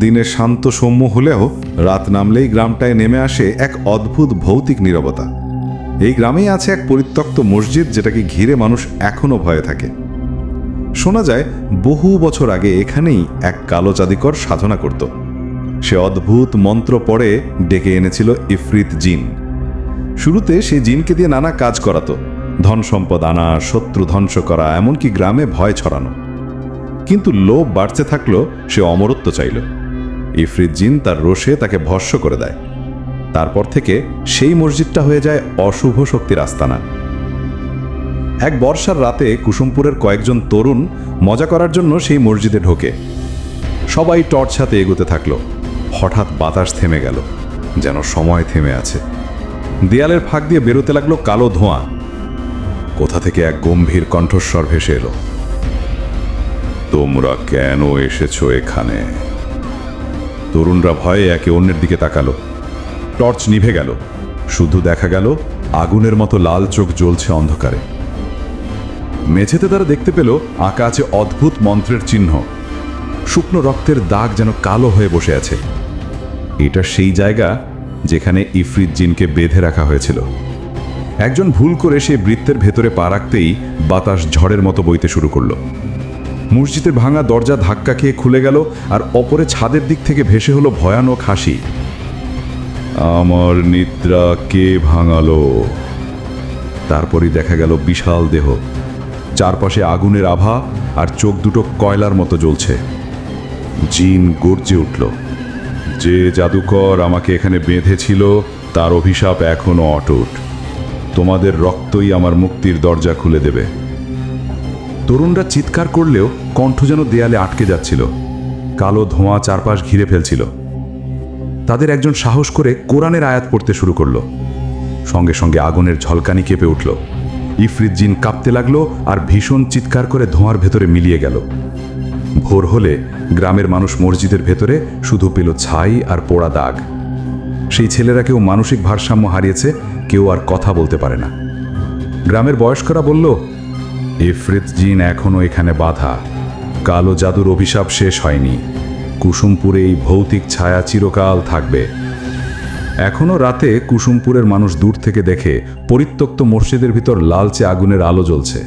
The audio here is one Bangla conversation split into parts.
দিনে শান্ত সৌম্য হলেও রাত নামলেই গ্রামটায় নেমে আসে এক অদ্ভুত ভৌতিক নীরবতা। এই গ্রামেই আছে এক পরিত্যক্ত মসজিদ, যেটাকে ঘিরে মানুষ এখনো ভয়ে থাকে। শোনা যায় বহু বছর আগে এখানেই এক কালো জাদুকর সাধনা করত। সে অদ্ভুত মন্ত্র পড়ে ডেকে এনেছিল ইফরিত জিন। শুরুতে সে জিনকে দিয়ে নানা কাজ করাতো, ধন সম্পদ আনা, শত্রু ধ্বংস করা, এমনকি গ্রামে ভয় ছড়ানো। কিন্তু লোভ বাড়তে থাকলো, সে অমরত্ব চাইল। ইফরিত জিন তার রোষে তাকে ভস্ম করে দেয়। তারপর থেকে সেই মসজিদটা হয়ে যায় অশুভ শক্তির আস্তানা। এক বর্ষার রাতে কুসুমপুরের কয়েকজন তরুণ মজা করার জন্য সেই মসজিদে ঢোকে। সবাই টর্চ হাতে এগোতে থাকলো। হঠাৎ বাতাস থেমে গেল, যেন সময় থেমে আছে। দেয়ালের ফাঁক দিয়ে বেরোতে লাগলো কালো ধোঁয়া। কোথা থেকে এক গম্ভীর কণ্ঠস্বর ভেসে এলো, তোমরা কেন এসেছো এখানে? তরুণরা ভয়ে একে অন্যের দিকে তাকালো। টর্চ নিভে গেল, শুধু দেখা গেল আগুনের মতো লাল চোখ জ্বলছে অন্ধকারে। মেঝেতে তারা দেখতে পেল আঁকা আছে অদ্ভুত মন্ত্রের চিহ্ন। শুকনো রক্তের দাগ যেন কালো হয়ে বসে আছে। এটা সেই জায়গা যেখানে ইফরিত জিনকে বেঁধে রাখা হয়েছিল। একজন ভুল করে সেই বৃত্তের ভেতরে পা রাখতেই বাতাস ঝড়ের মতো বইতে শুরু করলো। মসজিদের ভাঙা দরজা ধাক্কা খেয়ে খুলে গেল, আর অপরে ছাদের দিক থেকে ভেসে হলো ভয়ানক হাসি। আমার নিদ্রা কে ভাঙালো? তারপরই দেখা গেল বিশাল দেহ, চারপাশে আগুনের আভা, আর চোখ দুটো কয়লার মতো জ্বলছে। জিন গর্জে উঠল, যে জাদুকর আমাকে এখানে বেঁধেছিল তার অভিশাপ এখনো অটুট। তোমাদের রক্তই আমার মুক্তির দরজা খুলে দেবে। তরুণরা চিৎকার করলেও কণ্ঠ যেন দেয়ালে আটকে যাচ্ছিল। কালো ধোঁয়া চারপাশ ঘিরে ফেলছিল। তাদের একজন সাহস করে কোরআনের আয়াত পড়তে শুরু করলো। সঙ্গে সঙ্গে আগুনের ঝলকানি কেঁপে উঠল। ইফরিত জিন কাঁপতে লাগলো আর ভীষণ চিৎকার করে ধোঁয়ার ভেতরে মিলিয়ে গেল। ভোর হলে গ্রামের মানুষ মসজিদের ভেতরে শুধু পেল ছাই আর পোড়া দাগ। সেই ছেলেরা কেউ মানসিক ভারসাম্য হারিয়েছে, কেউ আর কথা বলতে পারে না। গ্রামের বয়স্করা বলল, ইফরিত জিন এখনো এখানে বাধা। কালো জাদুর অভিশাপ শেষ হয়নি। কুসুমপুরে এই ভৌতিক ছায়া চিরকাল থাকবে। এখনো রাতে কুসুমপুরের মানুষ দূর থেকে দেখে পরিত্যক্ত মসজিদের ভিতর লালচে আগুনের আলো জ্বলছে।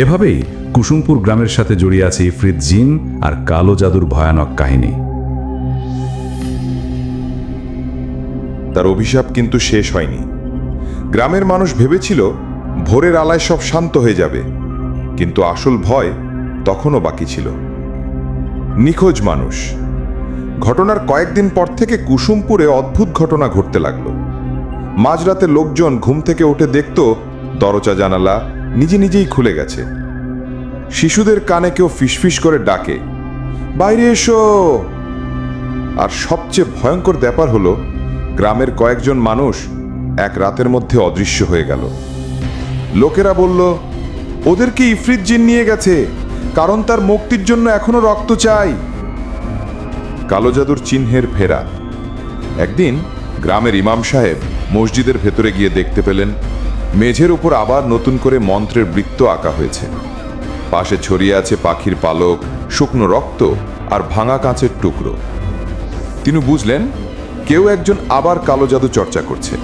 এভাবেই কুসুমপুর গ্রামের সাথে জড়িয়ে আছে ইফরিত জিন আর কালো জাদুর ভয়ানক কাহিনী। তার অভিশাপ কিন্তু শেষ হয়নি। গ্রামের মানুষ ভেবেছিল ভোরের আলায় সব শান্ত হয়ে যাবে, কিন্তু আসল ভয় তখনও বাকি ছিল। নিখোঁজ মানুষ। ঘটনার কয়েকদিন পর থেকে কুসুমপুরে অদ্ভুত ঘটনা ঘটতে লাগলো। মাঝরাতে লোকজন ঘুম থেকে উঠে দেখত দরজা জানালা নিজে নিজেই খুলে গেছে। শিশুদের কানে কেউ ফিসফিস করে ডাকে, বাইরে এসো। আর সবচেয়ে ভয়ঙ্কর ব্যাপার হলো, গ্রামের কয়েকজন মানুষ এক রাতের মধ্যে অদৃশ্য হয়ে গেল। লোকেরা বলল, ওদেরকে ইফরিত জিন নিয়ে গেছে, কারণ তার মুক্তির জন্য এখনো রক্ত চাই। কালো জাদুর চিহ্নের ফেরা। একদিন গ্রামের ইমাম সাহেব মসজিদের ভেতরে গিয়ে দেখতে পেলেন মেঝের উপর আবার নতুন করে মন্ত্রের বৃত্ত আঁকা হয়েছে। পাশে ছড়িয়ে আছে পাখির পালক, শুকনো রক্ত আর ভাঙা কাঁচের টুকরো। তিনি বুঝলেন কেউ একজন আবার কালো জাদু চর্চা করছে।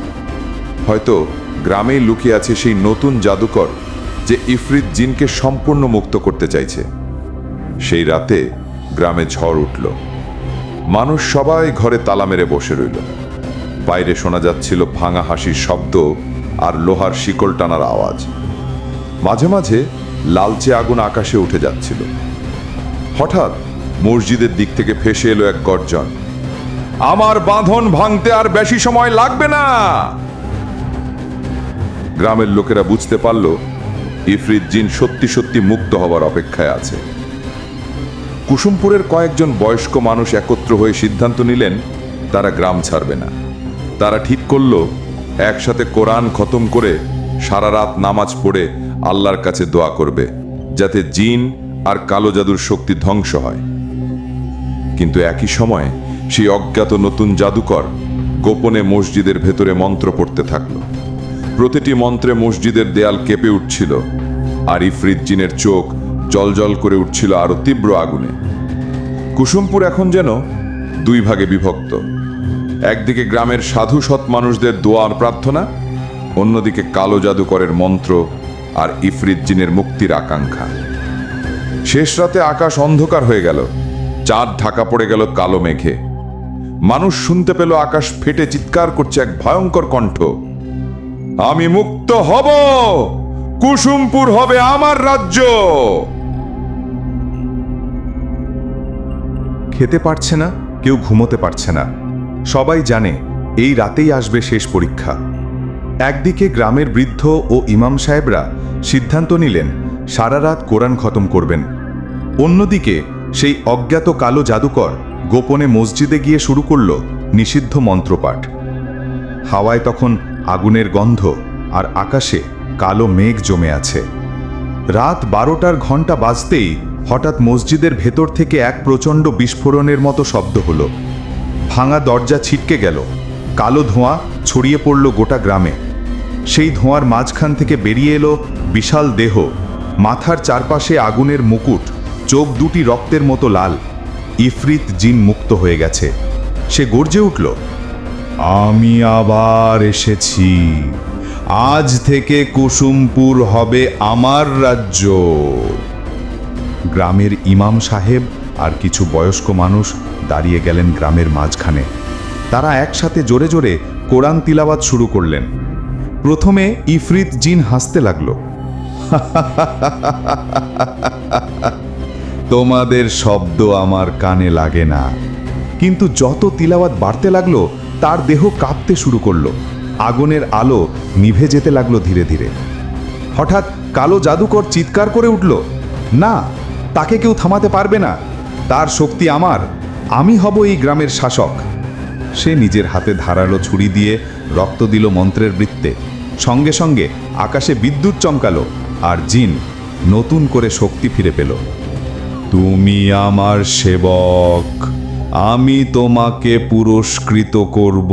হয়তো গ্রামেই লুকিয়ে আছে সেই নতুন জাদুকর, যে ইফরিত জিনকে সম্পূর্ণ মুক্ত করতে চাইছে। সেই রাতে গ্রামে ঝড় উঠল। মানুষ সবাই ঘরে তালা মেরে বসে রইল। বাইরে শোনা যাচ্ছিল ভাঙা হাসির শব্দ আর লোহার শিকল টানার আওয়াজ। মাঝে মাঝে লালচে আগুন আকাশে উঠে যাচ্ছিল। হঠাৎ মসজিদের দিক থেকে ভেসে এলো এক গর্জন, আমার বাঁধন ভাঙতে আর বেশি সময় লাগবে না। গ্রামের লোকেরা বুঝতে পারল ইফরিত জিন সত্যি সত্যি মুক্ত হবার অপেক্ষায় আছে। কুসুমপুরের কয়েকজন বয়স্ক মানুষ একত্র হয়ে সিদ্ধান্ত নিলেন তারা গ্রাম ছাড়বে না। তারা ঠিক করল একসাথে কোরআন খতম করে সারা রাত নামাজ পড়ে আল্লাহর কাছে দোয়া করবে, যাতে জিন আর কালো জাদুর শক্তি ধ্বংস হয়। কিন্তু একই সময়ে সেই অজ্ঞাত নতুন জাদুকর গোপনে মসজিদের ভেতরে মন্ত্র পড়তে থাকল। প্রতিটি মন্ত্রে মসজিদের দেয়াল কেঁপে উঠছিল, আর ইফরিত জিনের চোখ জলজল করে উঠছিল আরো তীব্র আগুনে। কুসুমপুর এখন যেন দুই ভাগে বিভক্ত। একদিকে গ্রামের সাধু সৎ মানুষদের দোয়ার প্রার্থনা, অন্যদিকে কালো জাদুকরের মন্ত্র আর ইফরিত জিনের মুক্তির আকাঙ্ক্ষা। শেষ রাতে আকাশ অন্ধকার হয়ে গেল, চাঁদ ঢাকা পড়ে গেল কালো মেঘে। মানুষ শুনতে পেল আকাশ ফেটে চিৎকার করছে এক ভয়ঙ্কর কণ্ঠ, আমি মুক্ত হব, কুসুমপুর হবে আমার রাজ্য। খেতে পারছে না, কেউ ঘুমোতে পারছে না। সবাই জানে এই রাতেই আসবে শেষ পরীক্ষা। একদিকে গ্রামের বৃদ্ধ ও ইমাম সাহেবরা সিদ্ধান্ত নিলেন সারা রাত কোরআন খতম করবেন। অন্যদিকে সেই অজ্ঞাত কালো জাদুকর গোপনে মসজিদে গিয়ে শুরু করল নিষিদ্ধ মন্ত্রপাঠ। হাওয়ায় তখন আগুনের গন্ধ আর আকাশে কালো মেঘ জমে আছে। রাত 12টার ঘণ্টা বাজতেই হঠাৎ মসজিদের ভেতর থেকে এক প্রচণ্ড বিস্ফোরণের মতো শব্দ হলো। ভাঙা দরজা ছিটকে গেল, কালো ধোঁয়া ছড়িয়ে পড়ল গোটা গ্রামে। সেই ধোঁয়ার মাঝখান থেকে বেরিয়ে এলো বিশাল দেহ, মাথার চারপাশে আগুনের মুকুট, চোখ দুটি রক্তের মতো লাল। ইফরিত জিন মুক্ত হয়ে গেছে। সে গর্জে উঠল, আমি আবার এসেছি, আজ থেকে কুসুমপুর হবে আমার রাজ্য। গ্রামের ইমাম সাহেব আর কিছু বয়স্ক মানুষ দাঁড়িয়ে গেলেন গ্রামের মাঝখানে। তারা একসাথে জোরে জোরে কোরআন তিলাওয়াত শুরু করলেন। প্রথমে ইফরিত জিন হাসতে লাগলো, তোমাদের শব্দ আমার কানে লাগে না। কিন্তু যত তিলাওয়াত বাড়তে লাগলো তার দেহ কাঁপতে শুরু করলো। আগুনের আলো নিভে যেতে লাগলো ধীরে ধীরে। হঠাৎ কালো জাদুকর চিৎকার করে উঠল, না, তাকে কেউ থামাতে পারবে না, তার শক্তি আমার, আমি হব এই গ্রামের শাসক। সে নিজের হাতে ধারালো ছুরি দিয়ে রক্ত দিল মন্ত্রের বৃত্তে। সঙ্গে সঙ্গে আকাশে বিদ্যুৎ চমকালো আর জিন নতুন করে শক্তি ফিরে পেল। তুমি আমার সেবক, আমি তোমাকে পুরস্কৃত করব।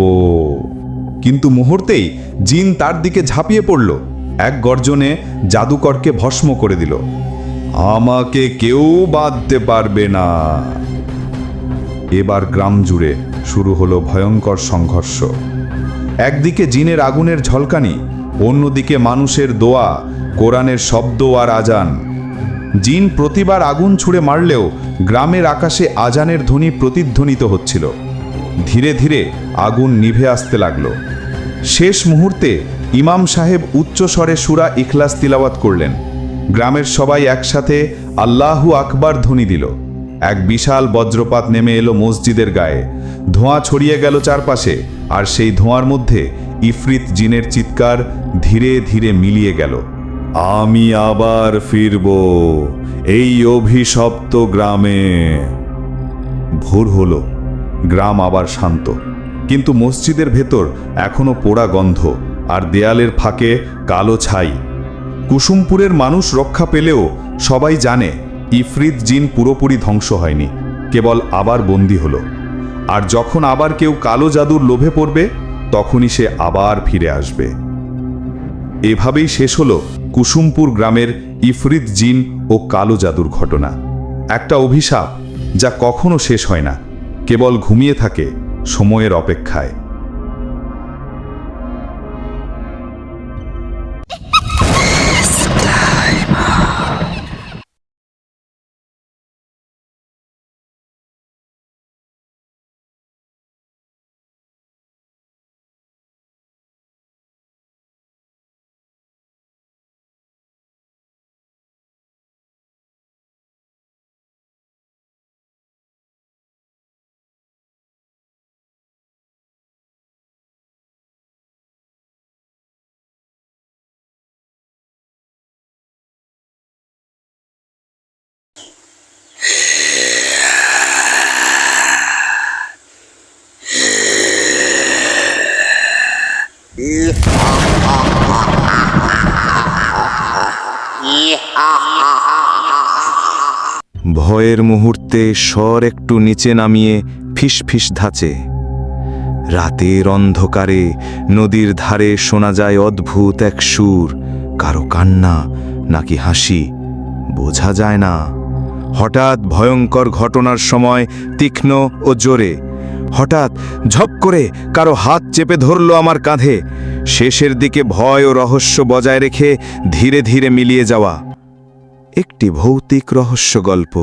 কিন্তু মুহূর্তেই জিন তার দিকে ঝাঁপিয়ে পড়ল, এক গর্জনে জাদুকরকে ভস্ম করে দিল। আমাকে কেউ বাঁধতে পারবে না। এবার গ্রাম জুড়ে শুরু হলো ভয়ঙ্কর সংঘর্ষ। একদিকে জিনের আগুনের ঝলকানি, অন্যদিকে মানুষের দোয়া, কোরআনের শব্দ আর আজান। জিন প্রতিবার আগুন ছুঁড়ে মারলেও গ্রামের আকাশে আজানের ধ্বনি প্রতিধ্বনিত হচ্ছিল। ধীরে ধীরে আগুন নিভে আসতে লাগলো। শেষ মুহূর্তে ইমাম সাহেব উচ্চ স্বরে সূরা ইখলাস তিলাওয়াত করলেন। গ্রামের সবাই একসাথে আল্লাহু আকবার ধ্বনি দিল। এক বিশাল বজ্রপাত নেমে এলো মসজিদের গায়ে। ধোঁয়া ছড়িয়ে গেল চারপাশে, আর সেই ধোঁয়ার মধ্যে ইফরিত জিনের চিৎকার ধীরে ধীরে মিলিয়ে গেল, আমি আবার ফিরব এই অভিশপ্ত গ্রামে। ভোর হলো, গ্রাম আবার শান্ত, কিন্তু মসজিদের ভেতর এখনো পোড়া গন্ধ আর দেয়ালের ফাঁকে কালো ছাই। কুসুমপুরের মানুষ রক্ষা পেলেও সবাই জানে ইফরিত জিন পুরোপুরি ধ্বংস হয়নি, কেবল আবার বন্দী হলো। আর যখন আবার কেউ কালো জাদুর লোভে পড়বে, তখনই সে আবার ফিরে আসবে। এভাবেই শেষ হলো কুসুমপুর গ্রামের ইফরিত জিন ও কালো জাদুর ঘটনা। একটা অভিশাপ যা কখনো শেষ হয় না, কেবল ঘুমিয়ে থাকে সময়ের অপেক্ষায়। ভয়ের মুহূর্তে স্বর একটু নিচে নামিয়ে ফিস ফিস ধাঁচে। রাতের অন্ধকারে নদীর ধারে শোনা যায় অদ্ভুত এক সুর, কারো কান্না নাকি হাসি বোঝা যায় না। হঠাৎ ভয়ঙ্কর ঘটনার সময় তীক্ষ্ণ ও জোরে হঠাৎ ঝপ করে কারো হাত চেপে ধরল আমার কাঁধে। শেষের দিকে ভয় ও রহস্য বজায় রেখে ধীরে ধীরে মিলিয়ে যাওয়া একটি ভৌতিক রহস্য গল্প।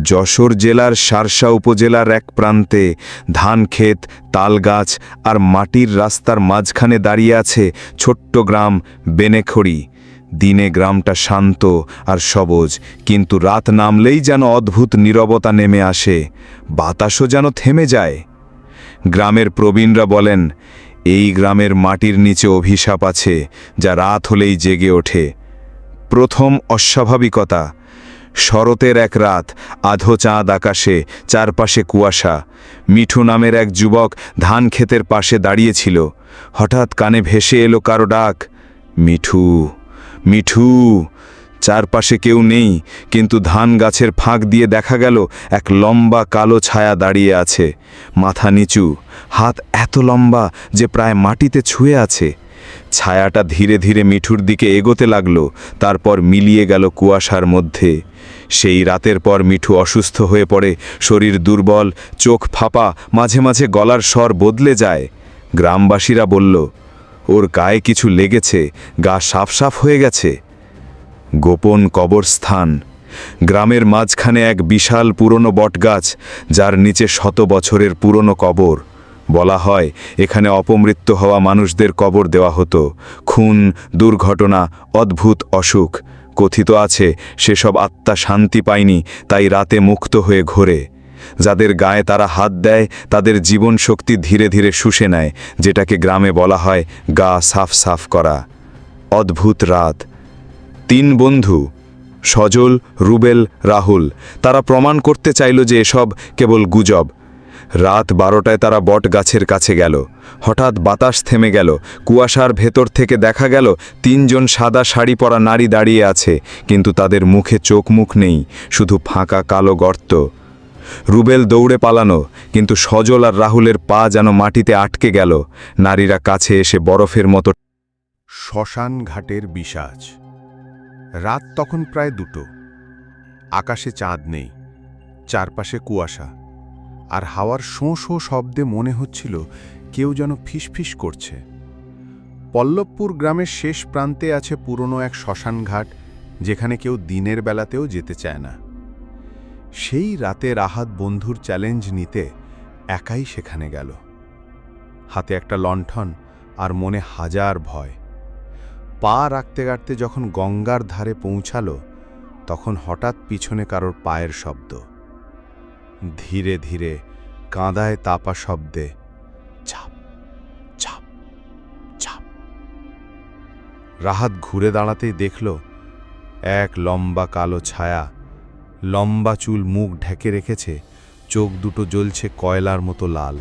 যশোর জেলার শার্শা উপজেলার এক প্রান্তে ধানক্ষেত, তালগাছ আর মাটির রাস্তার মাঝখানে দাঁড়িয়ে আছে ছোট্ট গ্রাম বেনেখড়ি। দিনে গ্রামটা শান্ত আর সবুজ, কিন্তু রাত নামলেই যেন অদ্ভুত নীরবতা নেমে আসে, বাতাসও যেন থেমে যায়। গ্রামের প্রবীণরা বলেন, এই গ্রামের মাটির নিচে অভিশাপ আছে যা রাত হলেই জেগে ওঠে। প্রথম অস্বাভাবিকতা, শরতের এক রাত, আধো চাঁদ আকাশে, চারপাশে কুয়াশা। মিঠু নামের এক যুবক ধান ক্ষেতের পাশে দাঁড়িয়েছিল। হঠাৎ কানে ভেসে এলো কারো ডাক, মিঠু, মিঠু। চারপাশে কেউ নেই, কিন্তু ধান গাছের ফাঁক দিয়ে দেখা গেল এক লম্বা কালো ছায়া দাঁড়িয়ে আছে, মাথা নিচু, হাত এত লম্বা যে প্রায় মাটিতে ছুঁয়ে আছে। ছায়াটা ধীরে ধীরে মিঠুর দিকে এগোতে লাগলো, তারপর মিলিয়ে গেল কুয়াশার মধ্যে। সেই রাতের পর মিঠু অসুস্থ হয়ে পড়ে, শরীর দুর্বল, চোখ ফাঁপা, মাঝে মাঝে গলার স্বর বদলে যায়। গ্রামবাসীরা বলল, ওর গায়ে কিছু লেগেছে, গা সাফ সাফ হয়ে গেছে। গোপন কবরস্থান। গ্রামের মাঝখানে এক বিশাল পুরনো বটগাছ, যার নিচে 100 বছরের পুরনো কবর। বলা হয় এখানে অপমৃত্যু হওয়া মানুষদের কবর দেওয়া হতো। খুন, দুর্ঘটনা, অদ্ভুত অসুখ। কথিত আছে সেসব আত্মা শান্তি পায়নি, তাই রাতে মুক্ত হয়ে ঘোরে। যাদের গায়ে তারা হাত দেয় তাদের জীবন শক্তি ধীরে ধীরে শুষে নেয়, যেটাকে গ্রামে বলা হয় গা সাফ সাফ করা। অদ্ভুত রাত। 3 বন্ধু, সজল, রুবেল, রাহুল, তারা প্রমাণ করতে চাইল যে এসব কেবল গুজব। রাত 12টায় তারা বট গাছের কাছে গেল। হঠাৎ বাতাস থেমে গেল। কুয়াশার ভেতর থেকে দেখা গেল 3 জন সাদা শাড়ি পরা নারী দাঁড়িয়ে আছে, কিন্তু তাদের মুখে চোখ মুখ নেই, শুধু ফাঁকা কালো গর্ত। রুবেল দৌড়ে পালানো, কিন্তু সজল আর রাহুলের পা যেন মাটিতে আটকে গেল। নারীরা কাছে এসে বরফের মতো। শ্মশান ঘাটের বিসাজ। রাত তখন প্রায় 2টো। আকাশে চাঁদ নেই, চারপাশে কুয়াশা, আর হাওয়ার শোঁ শোঁ শব্দে মনে হচ্ছিল কেউ যেন ফিসফিস করছে। পল্লবপুর গ্রামের শেষ প্রান্তে আছে পুরনো এক শ্মশান ঘাট, যেখানে কেউ দিনের বেলাতেও যেতে চায় না। সেই রাতে রাহাত বন্ধুর চ্যালেঞ্জ নিতে একাই সেখানে গেল। হাতে একটা লণ্ঠন আর মনে হাজার ভয়। পা রাখতে রাখতে যখন গঙ্গার ধারে পৌঁছালো, তখন হঠাৎ পিছনে কারোর পায়ের শব্দ। ধীরে ধীরে, কাঁদায় তাপা শব্দে, চাপ চাপ চাপ। রাহাত ঘুরে দাঁড়াতেই দেখল এক লম্বা কালো ছায়া, লম্বা চুল, মুখ ঢেকে রেখেছে, চোখ দুটো জ্বলছে কয়লার মতো লাল।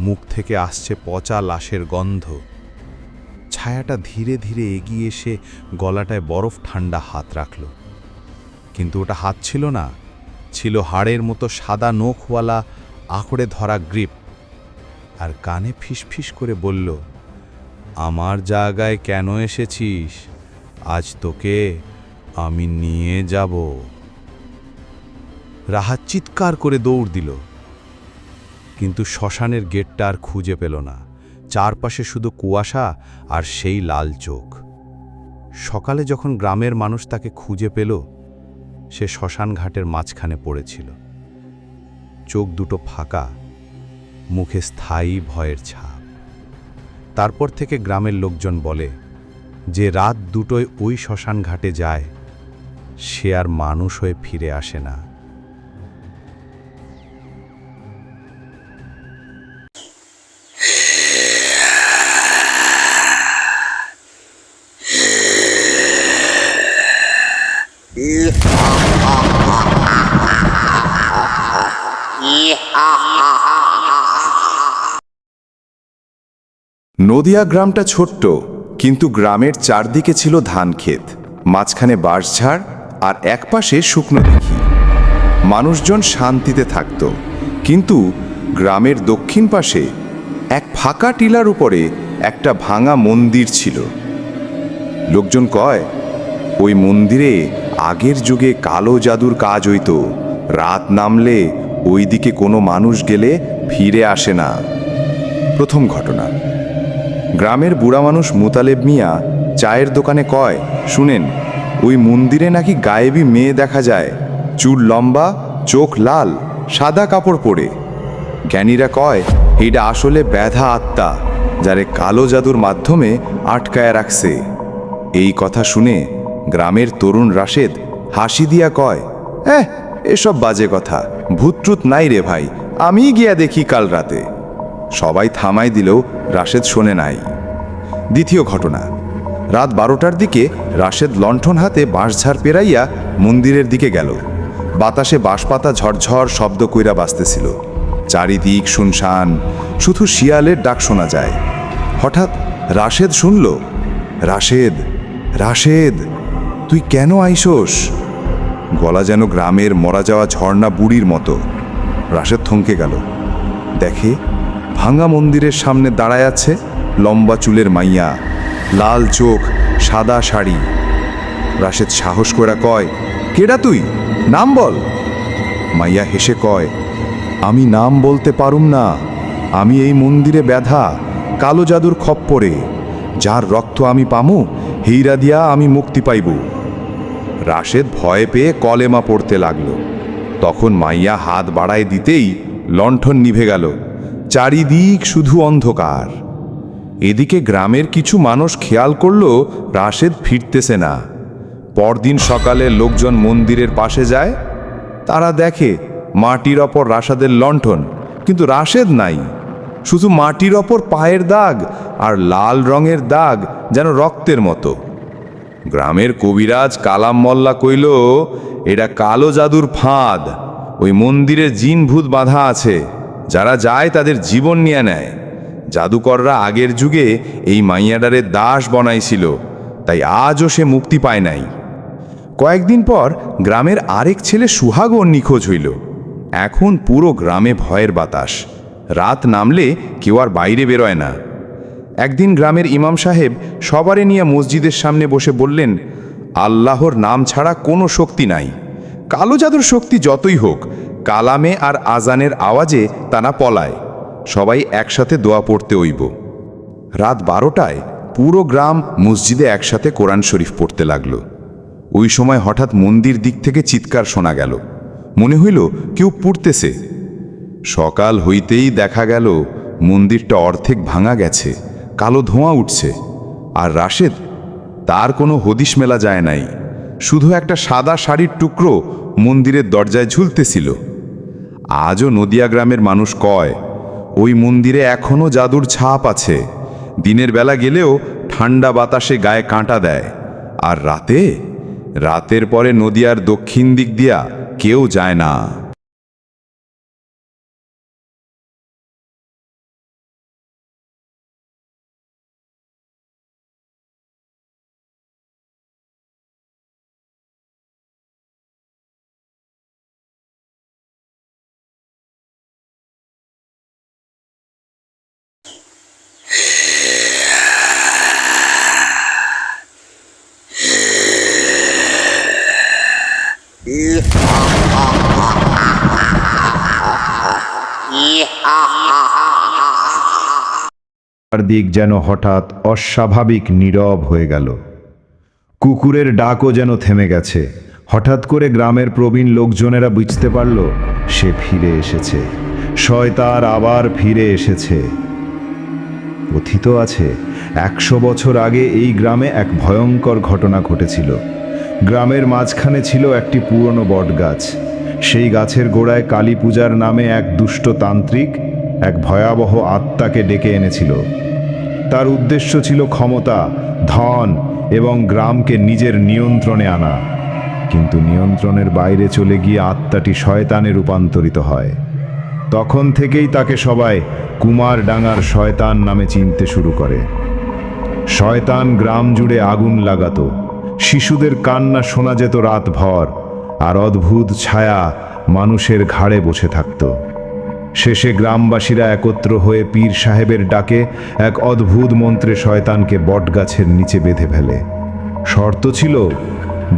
মুখ থেকে আসছে পচা লাশের গন্ধ। ছায়াটা ধীরে ধীরে এগিয়ে এসে গলাটায় বরফ ঠান্ডা হাত রাখল, কিন্তু ওটা হাত ছিল না, ছিল হাড়ের মতো সাদা নখওয়ালা আঁকড়ে ধরা গ্রিপ। আর কানে ফিসফিস করে বলল, আমার জায়গায় কেন এসেছিস? আজ তোকে আমি নিয়ে যাব। রাহাত চিৎকার করে দৌড় দিল, কিন্তু শ্মশানের গেটটা আর খুঁজে পেল না। চারপাশে শুধু কুয়াশা আর সেই লাল চোখ। সকালে যখন গ্রামের মানুষ তাকে খুঁজে পেল, সে শ্মশান ঘাটের মাঝখানে পড়েছিল, চোখ দুটো ফাঁকা, মুখে স্থায়ী ভয়ের ছাপ। তারপর থেকে গ্রামের লোকজন বলে, যে রাত 2টোয় ওই শ্মশান ঘাটে যায়, সে আর মানুষ হয়ে ফিরে আসে না। নদিয়া গ্রামটা ছোট্ট, কিন্তু গ্রামের চারদিকে ছিল ধানক্ষেত, মাঝখানে বাঁশঝাড় আর একপাশে শুকনো দিঘি। মানুষজন শান্তিতে থাকত, কিন্তু গ্রামের দক্ষিণ পাশে এক ফাঁকা টিলার উপরে একটা ভাঙা মন্দির ছিল। লোকজন কয়, ওই মন্দিরে আগের যুগে কালো জাদুর কাজ হইতো, রাত নামলে ওইদিকে কোনো মানুষ গেলে ফিরে আসে না। প্রথম ঘটনা, গ্রামের বুড়া মানুষ মুতালেব মিয়া চায়ের দোকানে কয়, শুনেন, ওই মন্দিরে নাকি গায়েবী মেয়ে দেখা যায়, চুল লম্বা, চোখ লাল, সাদা কাপড় পরে। জ্ঞানীরা কয় এইটা আসলে ব্যাধা আত্মা, যারে কালো জাদুর মাধ্যমে আটকায় রাখছে। এই কথা শুনে গ্রামের তরুণ রাশেদ হাসি দিয়া কয়, এসব বাজে কথা, ভূতট্রুত নাই রে ভাই, আমি গিয়া দেখি কাল রাতে। সবাই থামাই দিলেও রাশেদ শোনে নাই। দ্বিতীয় ঘটনা, রাত 12টার দিকে রাশেদ লণ্ঠন হাতে বাঁশঝাড় পেরাইয়া মন্দিরের দিকে গেল। বাতাসে বাঁশপাতা ঝরঝর শব্দ কইরা বাজতেছিল। চারিদিক শুনশান, শুধু শিয়ালের ডাক শোনা যায়। হঠাৎ রাশেদ শুনল, রাশেদ, রাশেদ, তুই কেন আইসোস? গলা যেন গ্রামের মরা যাওয়া ঝর্ণা বুড়ির মতো। রাশেদ থমকে গেল। দেখে ভাঙা মন্দিরের সামনে দাঁড়ায় আছে লম্বা চুলের মাইয়া, লাল চোখ, সাদা শাড়ি। রাশেদ সাহস করে কয়, কেডা তুই? নাম বল। মাইয়া হেসে কয়, আমি নাম বলতে পারুম না, আমি এই মন্দিরে ব্যাধা, কালো জাদুর খপ্পরে। যার রক্ত আমি পামু, হীরা দিয়া আমি মুক্তি পাইব। রাশেদ ভয় পেয়ে কলেমা পড়তে লাগল। তখন মাইয়া হাত বাড়ায় দিতেই লণ্ঠন নিভে গেল। চারিদিক শুধু অন্ধকার। এদিকে গ্রামের কিছু মানুষ খেয়াল করল রাশেদ ফিরতেছে না। পরদিন সকালে লোকজন মন্দিরের পাশে যায়। তারা দেখে মাটির ওপর রাশেদের লণ্ঠন, কিন্তু রাশেদ নাই। শুধু মাটির ওপর পায়ের দাগ আর লাল রঙের দাগ, যেন রক্তের মতো। গ্রামের কবিরাজ কালাম মোল্লা কইল, এটা কালো জাদুর ফাঁদ, ওই মন্দিরে জিন ভূত বাঁধা আছে, যারা যায় তাদের জীবন নিয়ে নেয়। জাদুকররা আগের যুগে এই মাইয়াডারে দাস বনাইছিল, তাই আজও সে মুক্তি পায় নাই। কয়েকদিন পর গ্রামের আরেক ছেলে সুহাগও নিখোঁজ হইল। এখন পুরো গ্রামে ভয়ের বাতাস। রাত নামলে কেউ আর বাইরে বেরোয় না। একদিন গ্রামের ইমাম সাহেব সবারে নিয়ে মসজিদের সামনে বসে বললেন, আল্লাহর নাম ছাড়া কোনো শক্তি নাই। কালো জাদুর শক্তি যতই হোক, কালামে আর আজানের আওয়াজে তারা পলায়। সবাই একসাথে দোয়া পড়তে হইব। রাত 12টায় পুরো গ্রাম মসজিদে একসাথে কোরআন শরীফ পড়তে লাগলো। ওই সময় হঠাৎ মন্দির দিক থেকে চিৎকার শোনা গেল। মনে হইল কেউ পুড়তেছে। সকাল হইতেই দেখা গেল মন্দিরটা অর্ধেক ভাঙা গেছে, কালো ধোঁয়া উঠছে। আর রাশেদ, তার কোনো হদিশ মেলা যায় নাই। শুধু একটা সাদা শাড়ির টুকরো মন্দিরের দরজায় ঝুলতেছিল। আজও নদিয়া গ্রামের মানুষ কয়, ওই মন্দিরে এখনও জাদুর ছাপ আছে। দিনের বেলা গেলেও ঠান্ডা বাতাসে গায়ে কাঁটা দেয়, আর রাতের পরে নদিয়ার দক্ষিণ দিক দিয়া কেউ যায় না। চারদিক যেন হঠাৎ অস্বাভাবিক নীরব হয়ে গেল। কুকুরের ডাকও যেন থেমে গেছে। হঠাৎ করে গ্রামের প্রবীণ লোকজনেরা বুঝতে পারল সে ফিরে এসেছে। শয়তান আবার ফিরে এসেছে। কথিত আছে 100 বছর আগে এই গ্রামে এক ভয়ঙ্কর ঘটনা ঘটেছিল। গ্রামের মাঝখানে ছিল একটি পুরনো বটগাছ। সেই গাছের গোড়ায় কালী পূজার নামে এক দুষ্ট তান্ত্রিক এক ভয়াবহ আত্মাকে ডেকে এনেছিল। তার উদ্দেশ্য ছিল ক্ষমতা, ধন এবং গ্রামকে নিজের নিয়ন্ত্রণে আনা। কিন্তু নিয়ন্ত্রণের বাইরে চলে গিয়ে আত্মাটি শয়তানে রূপান্তরিত হয়। তখন থেকেই তাকে সবাই কুমারডাঙ্গার শয়তান নামে চিনতে শুরু করে। শয়তান গ্রাম জুড়ে আগুন লাগাতো। শিশুদের কান্না শোনা যেত রাতভর, আর অদ্ভুত ছায়া মানুষের ঘাড়ে বসে থাকত। শেষে গ্রামবাসীরা একত্র হয়ে পীর সাহেবের ডাকে এক অদ্ভুত মন্ত্রে শয়তানকে বটগাছের নিচে বেঁধে ফেলে। শর্ত ছিল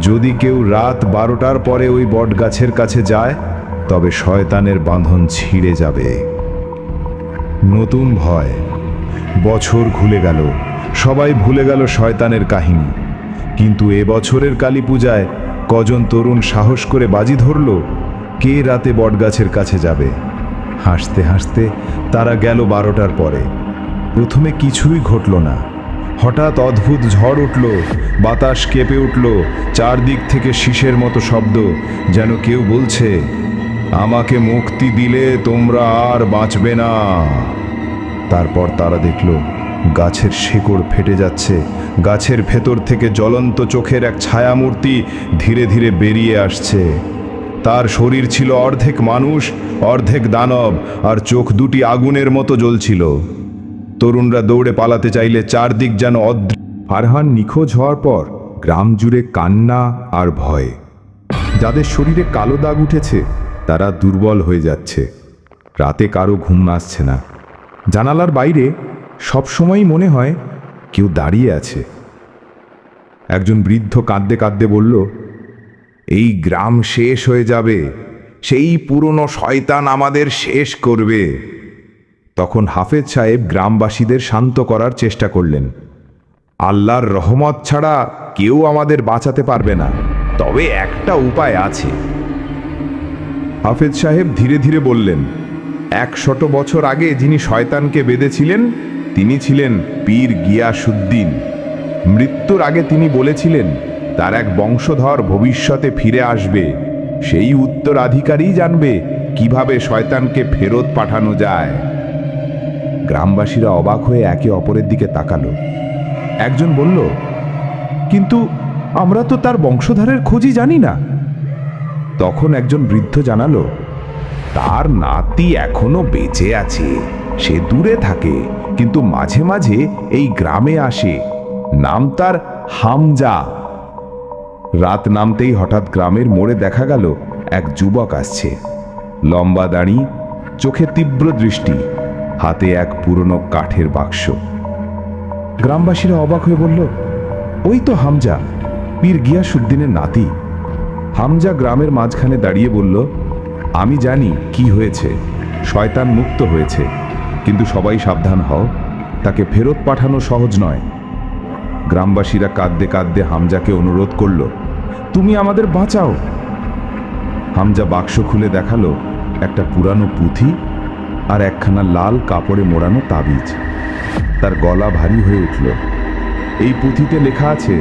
যদি কেউ রাত 12টার পরে ওই বটগাছের কাছে যায় তবে শয়তানের বাঁধন ছিঁড়ে যাবে। নতুন ভয়। বছর ঘুরে গেল, সবাই ভুলে গেল শয়তানের কাহিনী। কিন্তু এ বছরের কালী পূজায় কজন তরুণ সাহস করে বাজি ধরল কে রাতে বটগাছের কাছে যাবে। হাসতে হাসতে তারা গেল 12টার পরে। প্রথমে কিছুই ঘটল না। হঠাৎ অদ্ভুত ঝড় উঠল, বাতাস কেঁপে উঠল, চারদিক থেকে শীষের মতো শব্দ, যেন কেউ বলছে, আমাকে মুক্তি দিলে তোমরা আর বাঁচবে না। তারপর তারা দেখল গাছের শেকড় ফেটে যাচ্ছে, গাছের ভেতর থেকে জ্বলন্ত চোখের এক ছায়ামূর্তি ধীরে ধীরে বেরিয়ে আসছে। তার শরীর ছিল অর্ধেক মানুষ, অর্ধেক দানব, আর চোখ দুটি আগুনের মতো জ্বলছিল। তরুণরা দৌড়ে পালাতে চাইলে চারদিক যেন ফারহান নিখোঁজ হওয়ার পর গ্রাম জুড়ে কান্না আর ভয়। যাদের শরীরে কালো দাগ উঠেছে তারা দুর্বল হয়ে যাচ্ছে। রাতে কারো ঘুম আসছে না। জানালার বাইরে সবসময়ই মনে হয় কেউ দাঁড়িয়ে আছে। একজন বৃদ্ধ কাঁদতে কাঁদতে বলল, এই গ্রাম শেষ হয়ে যাবে, সেই পুরনো শয়তান আমাদের শেষ করবে। তখন হাফেজ সাহেব গ্রামবাসীদের শান্ত করার চেষ্টা করলেন। আল্লাহর রহমত ছাড়া কেউ আমাদের বাঁচাতে পারবে না, তবে একটা উপায় আছে। হাফেজ সাহেব ধীরে ধীরে বললেন, 100 বছর আগে যিনি শয়তানকে বেঁধেছিলেন তিনি ছিলেন পীর গিয়াসউদ্দিন। মৃত্যুর আগে তিনি বলেছিলেন তার এক বংশধর ভবিষ্যতে ফিরে আসবে, সেই উত্তরাধিকারী জানবে কিভাবে শয়তানকে ফেরত পাঠানো যায়। গ্রামবাসীরা অবাক হয়ে একে অপরের দিকে তাকালো। একজন বলল, কিন্তু আমরা তো তার বংশধরের খোঁজই জানি না। তখন একজন বৃদ্ধ জানালো, তার নাতি এখনো বেঁচে আছে, সে দূরে থাকে কিন্তু মাঝে মাঝে এই গ্রামে আসে, নাম তার হামজা। রাত নামতেই হঠাৎ গ্রামের মোড়ে দেখা গেল এক যুবক আসছে, লম্বা দাড়ি, চোখে তীব্র দৃষ্টি, হাতে এক পুরনো কাঠের বাক্স। গ্রামবাসীরা অবাক হয়ে বলল, ওই তো হামজা, পীর গিয়াসউদ্দিনের নাতি। হামজা গ্রামের মাঝখানে দাঁড়িয়ে বলল, আমি জানি কি হয়েছে, শয়তান মুক্ত হয়েছে, কিন্তু সবাই সাবধান হও, তাকে ফেরত পাঠানো সহজ নয়। গ্রামবাসীরা কাঁদতে কাঁদতে হামজাকে অনুরোধ করল, তুমি আমাদের বাঁচাও। হামজা বাক্স খুলে দেখালো একটা পুরানো পুঁথি আর একখানা লাল কাপড়ে মোড়ানো তাবিজ। তার গলা ভারী হয়ে উঠল। এই পুঁথিতে লেখা আছে,